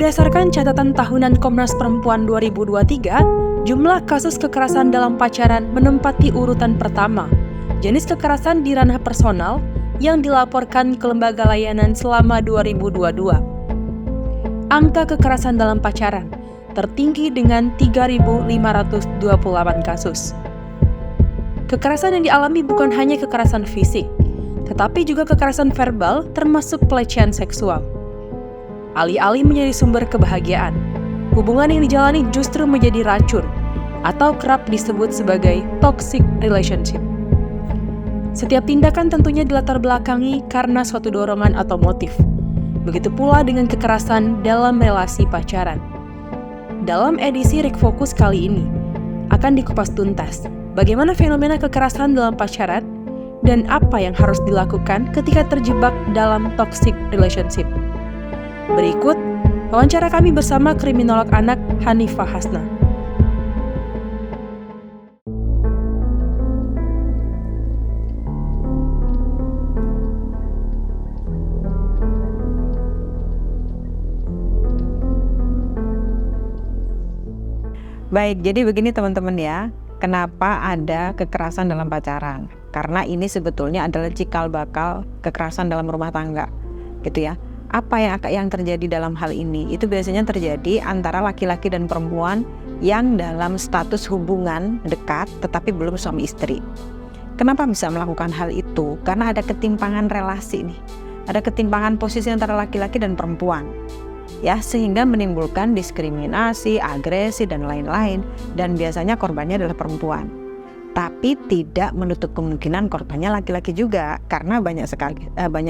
Berdasarkan catatan tahunan Komnas Perempuan 2023, jumlah kasus kekerasan dalam pacaran menempati urutan pertama. Jenis kekerasan di ranah personal yang dilaporkan ke lembaga layanan selama 2022. Angka kekerasan dalam pacaran tertinggi dengan 3.528 kasus. Kekerasan yang dialami bukan hanya kekerasan fisik, tetapi juga kekerasan verbal termasuk pelecehan seksual. Alih-alih menjadi sumber kebahagiaan, hubungan yang dijalani justru menjadi racun atau kerap disebut sebagai toxic relationship. Setiap tindakan tentunya dilatar belakangi karena suatu dorongan atau motif. Begitu pula dengan kekerasan dalam relasi pacaran. Dalam edisi Rik Fokus kali ini, akan dikupas tuntas bagaimana fenomena kekerasan dalam pacaran dan apa yang harus dilakukan ketika terjebak dalam toxic relationship. Berikut, wawancara kami bersama kriminolog anak Hanifah Hasna. Baik, jadi begini teman-teman ya, kenapa ada kekerasan dalam pacaran? Karena ini sebetulnya adalah cikal bakal kekerasan dalam rumah tangga, gitu ya. Apa yang terjadi dalam hal ini? Itu biasanya terjadi antara laki-laki dan perempuan yang dalam status hubungan dekat tetapi belum suami istri. Kenapa bisa melakukan hal itu? Karena ada ketimpangan relasi nih. Ada ketimpangan posisi antara laki-laki dan perempuan. Ya, sehingga menimbulkan diskriminasi, agresi dan lain-lain, dan biasanya korbannya adalah perempuan. Tapi tidak menutup kemungkinan korbannya laki-laki juga, karena banyak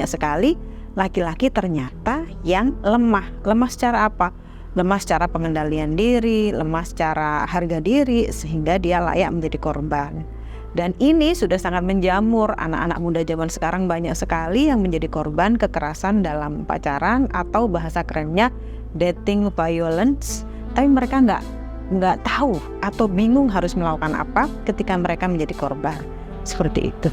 sekali laki-laki ternyata yang lemah. Lemah secara apa? Lemah secara pengendalian diri, lemah secara harga diri, sehingga dia layak menjadi korban. Dan ini sudah sangat menjamur. Anak-anak muda zaman sekarang banyak sekali yang menjadi korban kekerasan dalam pacaran, atau bahasa kerennya dating violence. Tapi mereka nggak tahu atau bingung harus melakukan apa ketika mereka menjadi korban. Seperti itu.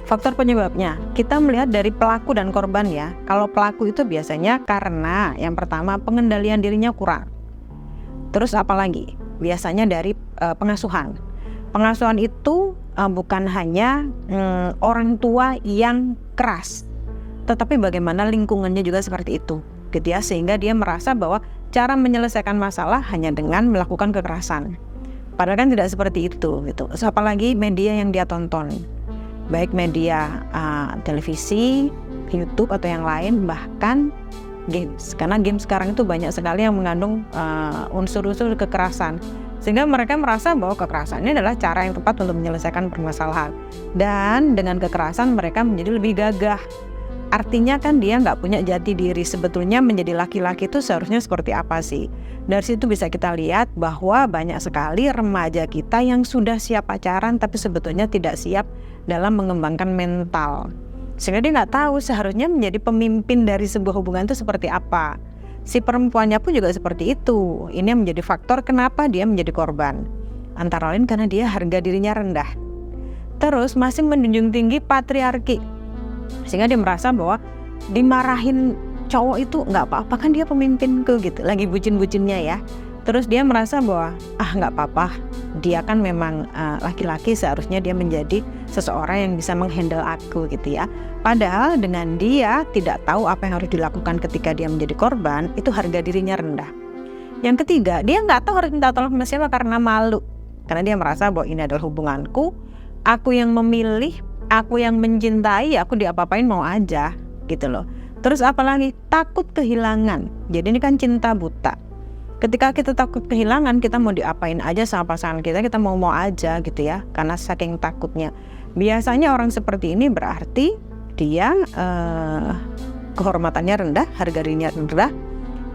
Faktor penyebabnya, kita melihat dari pelaku dan korban ya. Kalau pelaku itu biasanya karena yang pertama pengendalian dirinya kurang. Terus apalagi? Biasanya dari pengasuhan. Pengasuhan itu bukan hanya orang tua yang keras, tetapi bagaimana lingkungannya juga seperti itu, gitu ya. Sehingga dia merasa bahwa cara menyelesaikan masalah hanya dengan melakukan kekerasan. Padahal kan tidak seperti itu, gitu. So, apalagi media yang dia tonton. Baik media televisi, YouTube atau yang lain, bahkan games. Karena game sekarang itu banyak sekali yang mengandung unsur-unsur kekerasan. Sehingga mereka merasa bahwa kekerasan ini adalah cara yang tepat untuk menyelesaikan permasalahan. Dan dengan kekerasan mereka menjadi lebih gagah. Artinya kan dia nggak punya jati diri. Sebetulnya menjadi laki-laki itu seharusnya seperti apa sih? Dari situ bisa kita lihat bahwa banyak sekali remaja kita yang sudah siap pacaran tapi sebetulnya tidak siap dalam mengembangkan mental. Sehingga dia nggak tahu seharusnya menjadi pemimpin dari sebuah hubungan itu seperti apa. Si perempuannya pun juga seperti itu. Ini yang menjadi faktor kenapa dia menjadi korban. Antara lain karena dia harga dirinya rendah. Terus masih menjunjung tinggi patriarki. Sehingga dia merasa bahwa dimarahin cowok itu nggak apa-apa, kan dia pemimpinku gitu. Lagi bucin-bucinnya ya. Terus dia merasa bahwa nggak apa-apa, dia kan memang laki-laki, seharusnya dia menjadi seseorang yang bisa menghandle aku gitu ya. Padahal dengan dia tidak tahu apa yang harus dilakukan ketika dia menjadi korban, itu harga dirinya rendah. Yang ketiga, dia nggak tahu harus minta tolong sama siapa karena malu. Karena dia merasa bahwa ini adalah hubunganku, aku yang memilih, aku yang mencintai, aku diapa-apain mau aja gitu loh. Terus apalagi takut kehilangan. Jadi ini kan cinta buta. Ketika kita takut kehilangan, kita mau diapain aja sama pasangan kita mau aja gitu ya, karena saking takutnya. Biasanya orang seperti ini berarti dia kehormatannya rendah, harga dirinya rendah,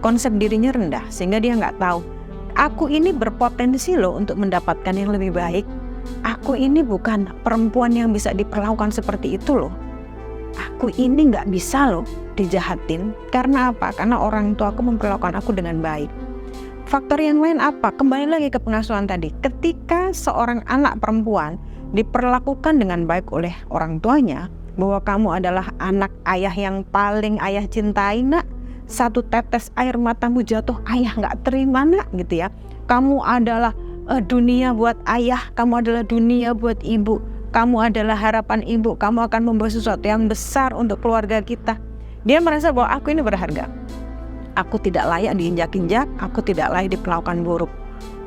konsep dirinya rendah, sehingga dia nggak tahu aku ini berpotensi loh untuk mendapatkan yang lebih baik. Aku ini bukan perempuan yang bisa diperlakukan seperti itu loh. Aku ini nggak bisa loh dijahatin. Karena apa? Karena orang tua aku memperlakukan aku dengan baik. Faktor yang lain apa? Kembali lagi ke pengasuhan tadi. Ketika seorang anak perempuan diperlakukan dengan baik oleh orang tuanya, bahwa kamu adalah anak ayah yang paling ayah cintai nak, satu tetes air matamu jatuh ayah nggak terima nak, gitu ya. Kamu adalah dunia buat ayah, kamu adalah dunia buat ibu, kamu adalah harapan ibu, kamu akan membawa sesuatu yang besar untuk keluarga kita. Dia merasa bahwa aku ini berharga, aku tidak layak diinjak-injak, aku tidak layak diperlakukan buruk.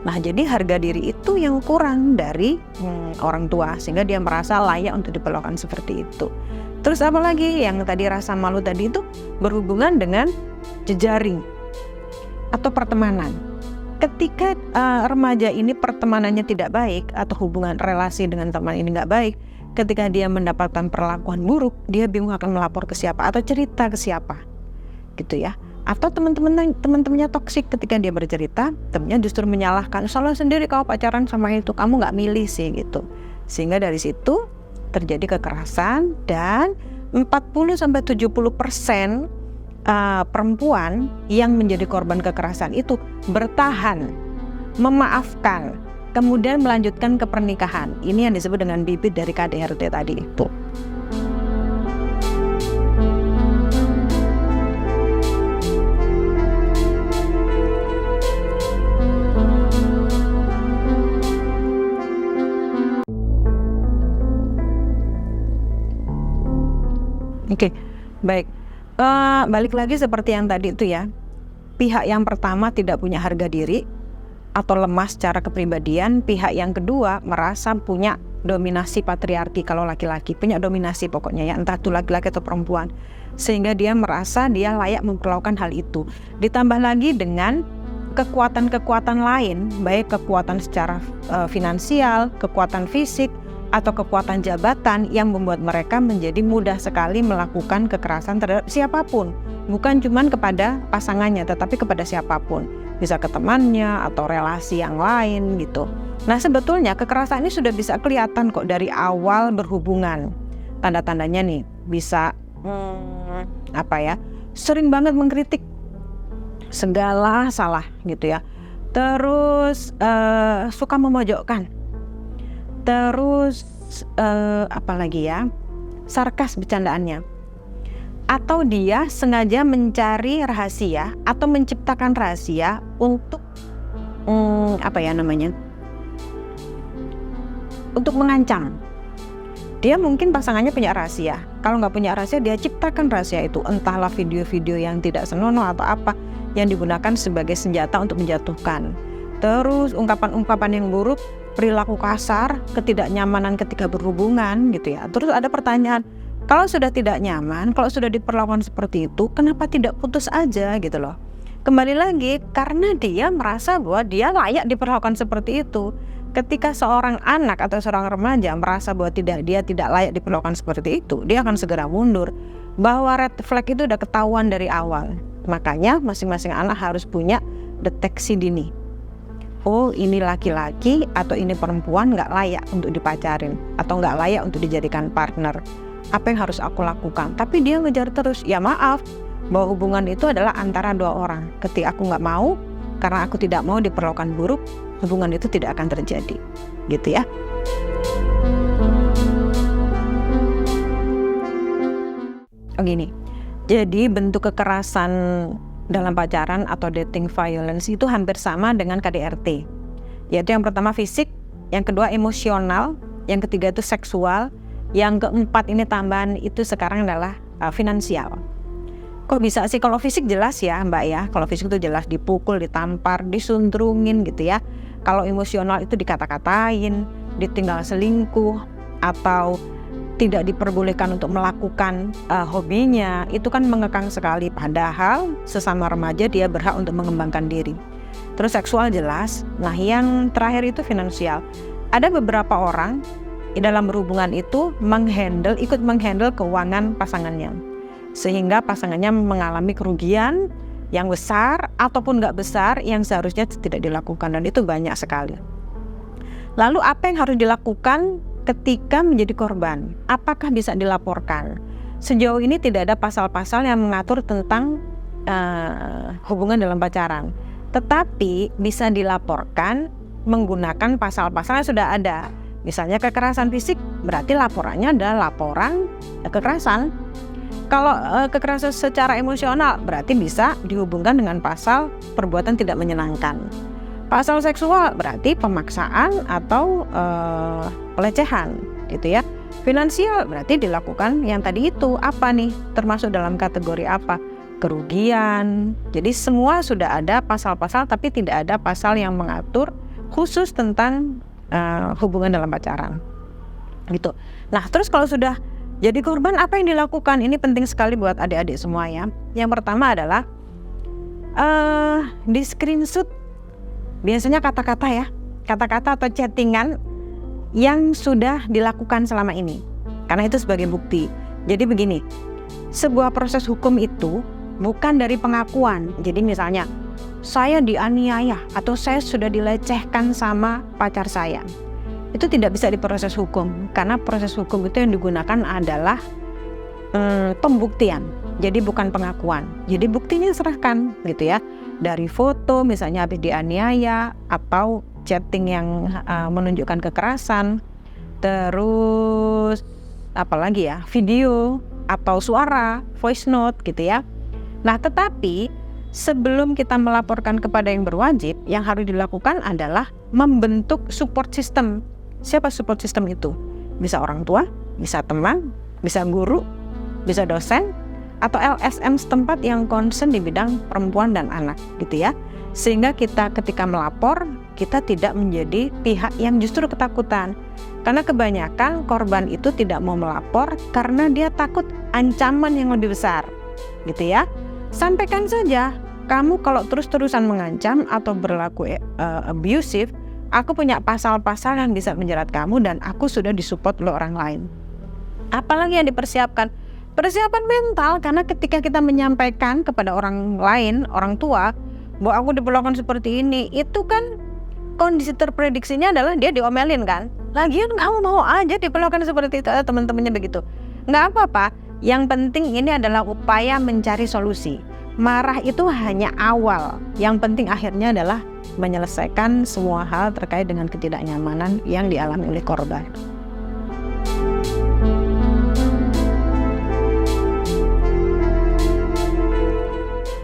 Nah, jadi harga diri itu yang kurang dari orang tua, sehingga dia merasa layak untuk diperlakukan seperti itu. Terus apa lagi? Yang tadi rasa malu tadi itu berhubungan dengan jejaring atau pertemanan. Ketika remaja ini pertemanannya tidak baik atau hubungan relasi dengan teman ini nggak baik, ketika dia mendapatkan perlakuan buruk, dia bingung akan melapor ke siapa atau cerita ke siapa, gitu ya. Atau teman-temannya toksik, ketika dia bercerita, temannya justru menyalahkan, salah sendiri kau pacaran sama itu, kamu nggak milih sih, gitu. Sehingga dari situ terjadi kekerasan, dan 40-70% perempuan yang menjadi korban kekerasan itu bertahan, memaafkan, kemudian melanjutkan ke pernikahan. Ini yang disebut dengan bibit dari KDRT tadi itu. Oke, baik. Balik lagi seperti yang tadi itu ya. Pihak yang pertama tidak punya harga diri atau lemah secara kepribadian. Pihak yang kedua merasa punya dominasi patriarki, kalau laki-laki punya dominasi pokoknya ya, entah itu laki-laki atau perempuan. Sehingga dia merasa dia layak memperlakukan hal itu. Ditambah lagi dengan kekuatan-kekuatan lain, baik kekuatan secara finansial, kekuatan fisik, atau kekuatan jabatan yang membuat mereka menjadi mudah sekali melakukan kekerasan terhadap siapapun. Bukan cuma kepada pasangannya, tetapi kepada siapapun. Bisa ke temannya atau relasi yang lain gitu. Nah, sebetulnya kekerasan ini sudah bisa kelihatan kok dari awal berhubungan. Tanda-tandanya nih, bisa sering banget mengkritik, segala salah gitu ya. Terus suka memojokkan. Terus sarkas bercandaannya, atau dia sengaja mencari rahasia atau menciptakan rahasia untuk untuk mengancam. Dia mungkin pasangannya punya rahasia, kalau nggak punya rahasia dia ciptakan rahasia itu, entahlah video-video yang tidak senonoh atau apa yang digunakan sebagai senjata untuk menjatuhkan. Terus ungkapan-ungkapan yang buruk, perilaku kasar, ketidaknyamanan ketika berhubungan gitu ya. Terus ada pertanyaan, kalau sudah tidak nyaman, kalau sudah diperlakukan seperti itu, kenapa tidak putus aja gitu loh. Kembali lagi, karena dia merasa bahwa dia layak diperlakukan seperti itu. Ketika seorang anak atau seorang remaja merasa bahwa dia tidak layak diperlakukan seperti itu, dia akan segera mundur. Bahwa red flag itu udah ketahuan dari awal. Makanya masing-masing anak harus punya deteksi dini. Oh, ini laki-laki atau ini perempuan nggak layak untuk dipacarin atau nggak layak untuk dijadikan partner. Apa yang harus aku lakukan? Tapi dia ngejar terus. Ya maaf, bahwa hubungan itu adalah antara dua orang. Ketika aku nggak mau, karena aku tidak mau diperlakukan buruk, hubungan itu tidak akan terjadi. Gitu ya. Oh gini, jadi bentuk kekerasan dalam pacaran atau dating violence itu hampir sama dengan KDRT, yaitu yang pertama fisik, yang kedua emosional, yang ketiga itu seksual, yang keempat ini tambahan itu sekarang adalah finansial. Kok bisa sih? Kalau fisik jelas ya Mbak ya, kalau fisik itu jelas dipukul, ditampar, disundrungin gitu ya. Kalau emosional itu dikata-katain, ditinggal selingkuh, atau tidak diperbolehkan untuk melakukan hobinya, itu kan mengekang sekali. Padahal sesama remaja dia berhak untuk mengembangkan diri. Terus seksual jelas. Nah, yang terakhir itu finansial. Ada beberapa orang di dalam berhubungan itu ikut menghandle keuangan pasangannya, sehingga pasangannya mengalami kerugian yang besar ataupun nggak besar yang seharusnya tidak dilakukan, dan itu banyak sekali. Lalu apa yang harus dilakukan ketika menjadi korban? Apakah bisa dilaporkan? Sejauh ini tidak ada pasal-pasal yang mengatur tentang hubungan dalam pacaran. tetapi bisa dilaporkan menggunakan pasal-pasal yang sudah ada. Misalnya kekerasan fisik, berarti laporannya adalah laporan kekerasan. Kalau kekerasan secara emosional, berarti bisa dihubungkan dengan pasal perbuatan tidak menyenangkan. Pasal seksual berarti pemaksaan atau pelecehan, gitu ya. Finansial berarti dilakukan yang tadi itu apa nih? Termasuk dalam kategori apa? Kerugian. Jadi semua sudah ada pasal-pasal, tapi tidak ada pasal yang mengatur khusus tentang hubungan dalam pacaran, gitu. Nah, terus kalau sudah jadi korban, apa yang dilakukan? Ini penting sekali buat adik-adik semua ya. Yang pertama adalah di screenshot biasanya kata-kata atau chattingan yang sudah dilakukan selama ini, karena itu sebagai bukti. Jadi begini, sebuah proses hukum itu bukan dari pengakuan. Jadi misalnya saya dianiaya atau saya sudah dilecehkan sama pacar saya, itu tidak bisa diproses hukum, karena proses hukum itu yang digunakan adalah pembuktian. Jadi bukan pengakuan. Jadi buktinya serahkan, gitu ya, dari foto misalnya habis dianiaya, atau chatting yang menunjukkan kekerasan, terus apalagi ya, video atau suara, voice note, gitu ya. Nah, tetapi sebelum kita melaporkan kepada yang berwajib, yang harus dilakukan adalah membentuk support system. Siapa support system itu? Bisa orang tua, bisa teman, bisa guru, bisa dosen, atau LSM setempat yang concern di bidang perempuan dan anak, gitu ya. Sehingga kita ketika melapor, kita tidak menjadi pihak yang justru ketakutan. Karena kebanyakan korban itu tidak mau melapor karena dia takut ancaman yang lebih besar, gitu ya. Sampaikan saja, kamu kalau terus-terusan mengancam atau berlaku abusive, aku punya pasal-pasal yang bisa menjerat kamu dan aku sudah disupport oleh orang lain. Apalagi yang dipersiapkan? Persiapan mental, karena ketika kita menyampaikan kepada orang lain, orang tua, bahwa aku diperlakukan seperti ini, itu kan kondisi terprediksinya adalah dia diomelin kan. Lagian kamu mau aja diperlakukan seperti itu, teman-temannya begitu. Nggak apa-apa. Yang penting ini adalah upaya mencari solusi. Marah itu hanya awal. Yang penting akhirnya adalah menyelesaikan semua hal terkait dengan ketidaknyamanan yang dialami oleh korban.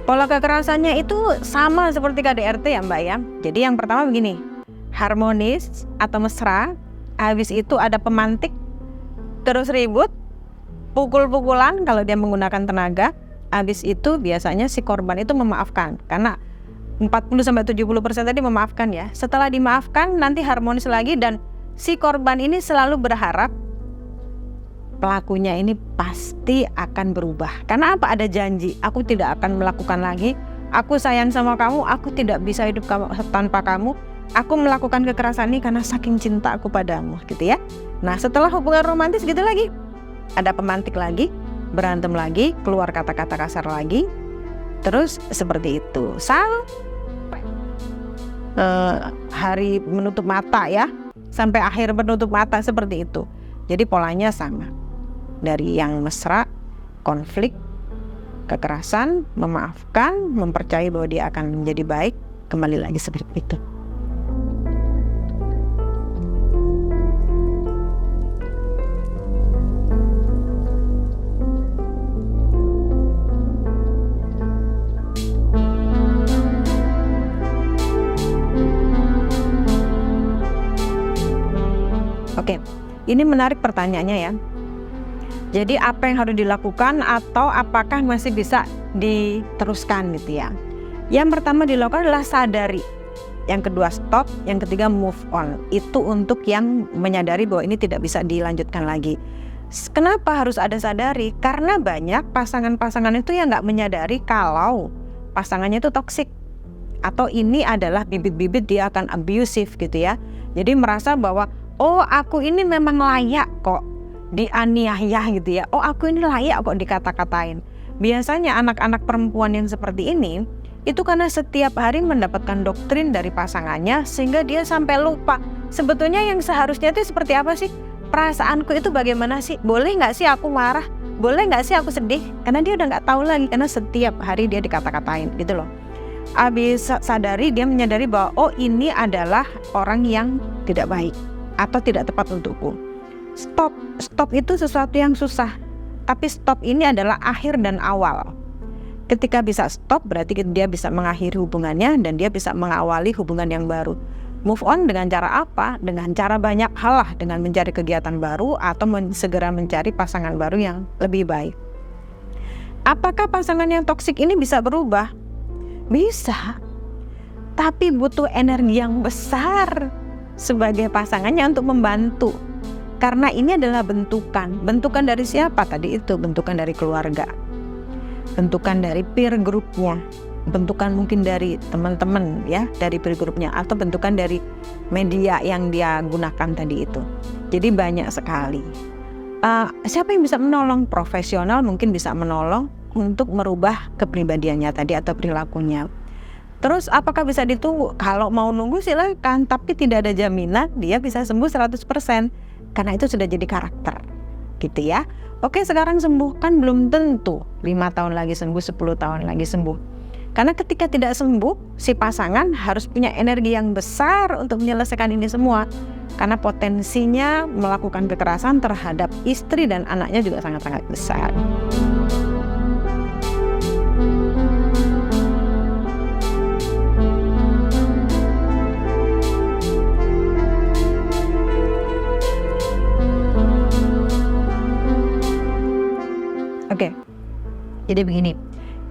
Pola kekerasannya itu sama seperti KDRT ya Mbak ya. Jadi yang pertama begini, harmonis atau mesra, habis itu ada pemantik, terus ribut, pukul-pukulan kalau dia menggunakan tenaga. Habis itu biasanya si korban itu memaafkan, karena 40-70% tadi memaafkan ya. Setelah dimaafkan nanti harmonis lagi, dan si korban ini selalu berharap pelakunya ini pasti akan berubah. Karena apa? Ada janji, aku tidak akan melakukan lagi, aku sayang sama kamu, aku tidak bisa hidup tanpa kamu, aku melakukan kekerasan ini karena saking cinta aku padamu, gitu ya. Nah, setelah hubungan romantis gitu lagi, ada pemantik lagi, berantem lagi, keluar kata-kata kasar lagi, terus seperti itu sampai hari menutup mata ya, sampai akhir menutup mata seperti itu. Jadi polanya sama, dari yang mesra, konflik, kekerasan, memaafkan, mempercayai bahwa dia akan menjadi baik, kembali lagi seperti itu. Oke, ini menarik pertanyaannya ya. Jadi apa yang harus dilakukan atau apakah masih bisa diteruskan gitu ya. Yang pertama dilakukan adalah sadari. Yang kedua stop, yang ketiga move on. Itu untuk yang menyadari bahwa ini tidak bisa dilanjutkan lagi. Kenapa harus ada sadari? Karena banyak pasangan-pasangan itu yang nggak menyadari kalau pasangannya itu toksik. Atau ini adalah bibit-bibit dia akan abusive gitu ya. Jadi merasa bahwa oh aku ini memang layak kok dianiaya gitu ya. Oh aku ini layak kok dikata-katain. Biasanya anak-anak perempuan yang seperti ini itu karena setiap hari mendapatkan doktrin dari pasangannya sehingga dia sampai lupa sebetulnya yang seharusnya itu seperti apa sih. Perasaanku itu bagaimana sih? Boleh gak sih aku marah? Boleh gak sih aku sedih? Karena dia udah gak tahu lagi, karena setiap hari dia dikata-katain gitu loh. habis sadari, dia menyadari bahwa oh ini adalah orang yang tidak baik atau tidak tepat untukku. Stop itu sesuatu yang susah, tapi stop ini adalah akhir dan awal. Ketika bisa stop, berarti dia bisa mengakhiri hubungannya dan dia bisa mengawali hubungan yang baru. Move on dengan cara apa? Dengan cara banyak hal lah, dengan mencari kegiatan baru atau segera mencari pasangan baru yang lebih baik. Apakah pasangan yang toksik ini bisa berubah? Bisa, tapi butuh energi yang besar sebagai pasangannya untuk membantu. Karena ini adalah bentukan dari siapa tadi itu? Bentukan dari keluarga, bentukan dari peer groupnya, bentukan mungkin dari teman-teman ya, dari peer groupnya, atau bentukan dari media yang dia gunakan tadi itu. Jadi banyak sekali. Siapa yang bisa menolong? Profesional mungkin bisa menolong untuk merubah kepribadiannya tadi atau perilakunya. Terus apakah bisa ditunggu? Kalau mau nunggu silakan, tapi tidak ada jaminan dia bisa sembuh 100%, karena itu sudah jadi karakter gitu ya. Oke, sekarang sembuh kan belum tentu 5 tahun lagi sembuh, 10 tahun lagi sembuh. Karena ketika tidak sembuh, si pasangan harus punya energi yang besar untuk menyelesaikan ini semua. Karena potensinya melakukan kekerasan terhadap istri dan anaknya juga sangat-sangat besar. Oke, jadi begini,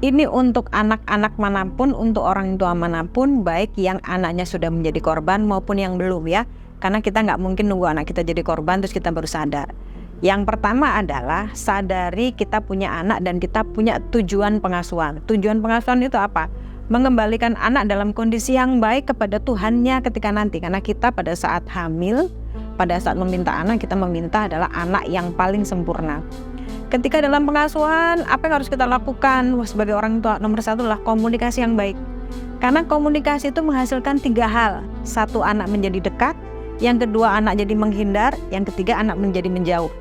ini untuk anak-anak manapun, untuk orang tua manapun, baik yang anaknya sudah menjadi korban maupun yang belum ya. Karena kita nggak mungkin nunggu anak kita jadi korban terus kita baru sadar. Yang pertama adalah sadari kita punya anak dan kita punya tujuan pengasuhan. Tujuan pengasuhan itu apa? Mengembalikan anak dalam kondisi yang baik kepada Tuhannya ketika nanti. Karena kita pada saat hamil, pada saat meminta anak, kita meminta adalah anak yang paling sempurna. Ketika dalam pengasuhan, apa yang harus kita lakukan? Sebagai orang tua, nomor satu adalah komunikasi yang baik. Karena komunikasi itu menghasilkan 3 hal. 1, anak menjadi dekat. Yang kedua, anak jadi menghindar. Yang ketiga, anak menjadi menjauh.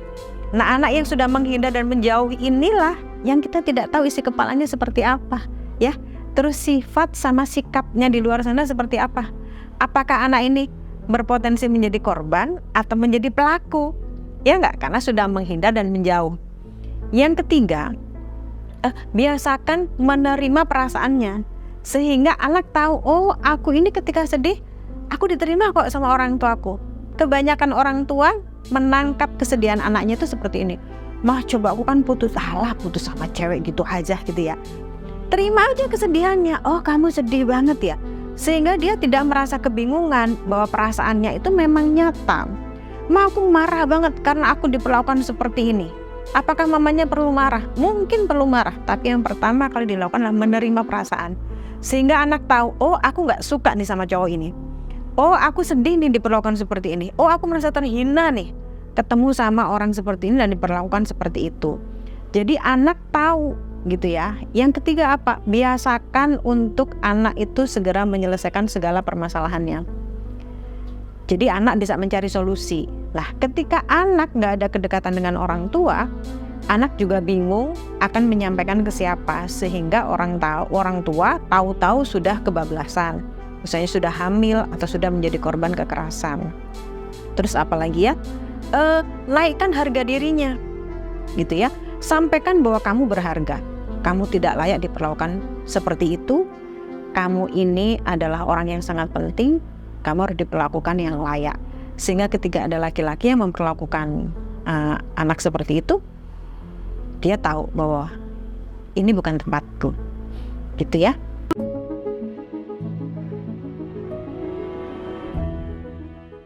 Nah, anak yang sudah menghindar dan menjauh inilah yang kita tidak tahu isi kepalanya seperti apa, ya. Terus sifat sama sikapnya di luar sana seperti apa? Apakah anak ini berpotensi menjadi korban atau menjadi pelaku? Ya enggak, karena sudah menghindar dan menjauh. Yang ketiga, biasakan menerima perasaannya, sehingga anak tahu, oh aku ini ketika sedih, aku diterima kok sama orang tuaku. Kebanyakan orang tua menangkap kesedihan anaknya itu seperti ini. Mah, coba aku kan putus sama cewek gitu aja gitu ya. Terima aja kesedihannya. Oh, kamu sedih banget ya. Sehingga dia tidak merasa kebingungan bahwa perasaannya itu memang nyata. Mah, aku marah banget karena aku diperlakukan seperti ini. Apakah mamanya perlu marah? Mungkin perlu marah, tapi yang pertama kali dilakukan adalah menerima perasaan. Sehingga anak tahu, oh aku gak suka nih sama cowok ini. Oh aku sedih nih diperlakukan seperti ini. Oh aku merasa terhina nih ketemu sama orang seperti ini dan diperlakukan seperti itu. Jadi anak tahu gitu ya. Yang ketiga apa? Biasakan untuk anak itu segera menyelesaikan segala permasalahannya. Jadi anak bisa mencari solusi. Nah, ketika anak nggak ada kedekatan dengan orang tua, anak juga bingung akan menyampaikan ke siapa, sehingga orang tua tahu-tahu sudah kebablasan, misalnya sudah hamil atau sudah menjadi korban kekerasan. Terus apalagi ya? Naikkan harga dirinya, gitu ya. Sampaikan bahwa kamu berharga, kamu tidak layak diperlakukan seperti itu. Kamu ini adalah orang yang sangat penting. Kamu harus diperlakukan yang layak. Sehingga ketika ada laki-laki yang memperlakukan anak seperti itu, dia tahu bahwa ini bukan tempatku, gitu ya.